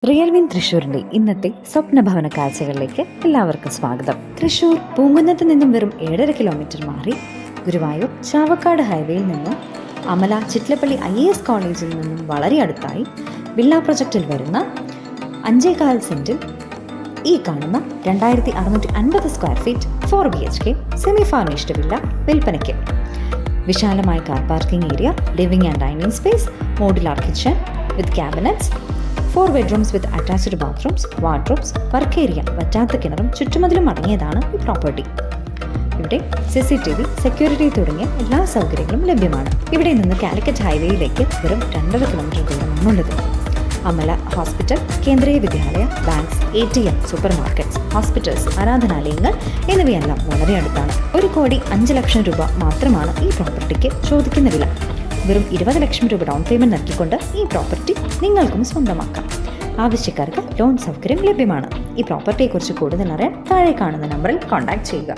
റിയൽവിൻ തൃശ്ശൂരിന്റെ ഇന്നത്തെ സ്വപ്നഭവന കാഴ്ചകളിലേക്ക് എല്ലാവർക്കും സ്വാഗതം. തൃശ്ശൂർ പൂങ്കുന്നത്ത് നിന്നും വെറും 7.5 കിലോമീറ്റർ മാറി ഗുരുവായൂർ ചാവക്കാട് ഹൈവേയിൽ നിന്നും അമല ചിറ്റ്ലപ്പള്ളി IAS കോളേജിൽ നിന്നും വളരെ അടുത്തായി വില്ല പ്രൊജക്റ്റിൽ വരുന്ന 5.4 സെന്റിൽ ഈ കാണുന്ന 2650 square feet 4 BHK semi furnished villa വിൽപ്പനയ്ക്ക്. വിശാലമായ car parking area, living and dining space, modular kitchen with cabinets, 4 bedrooms with attached bathrooms, wardrobes, work area, വറ്റാത്ത കിണറും ചുറ്റുമതിലും അടങ്ങിയതാണ് ഈ പ്രോപ്പർട്ടി. ഇവിടെ CCTV, സെക്യൂരിറ്റി തുടങ്ങിയ എല്ലാ സൗകര്യങ്ങളും ലഭ്യമാണ്. ഇവിടെ നിന്ന് കാലിക്കറ്റ് ഹൈവേയിലേക്ക് വെറും 2.5 കിലോമീറ്റർ ദൂരമാണുള്ളത്. അമല ഹോസ്പിറ്റൽ, കേന്ദ്രീയ വിദ്യാലയ, banks, ATM, super markets, hospitals, ആരാധനാലയങ്ങൾ എന്നിവയെല്ലാം വളരെ അടുത്താണ്. 1,05 ലക്ഷം രൂപ മാത്രമാണ് ഈ പ്രോപ്പർട്ടിക്ക് ചോദിക്കുന്ന വില. വെറും 20 ലക്ഷം രൂപ ഡൗൺ പേയ്മെന്റ് നൽകിക്കൊണ്ട് ഈ പ്രോപ്പർട്ടി നിങ്ങൾക്കും സ്വന്തമാക്കാം. ആവശ്യക്കാർക്ക് ലോൺ സൗകര്യം ലഭ്യമാണ്. ഈ പ്രോപ്പർട്ടിയെക്കുറിച്ച് കൂടുതൽ അറിയാൻ താഴെ കാണുന്ന നമ്പറിൽ കോൺടാക്ട് ചെയ്യുക.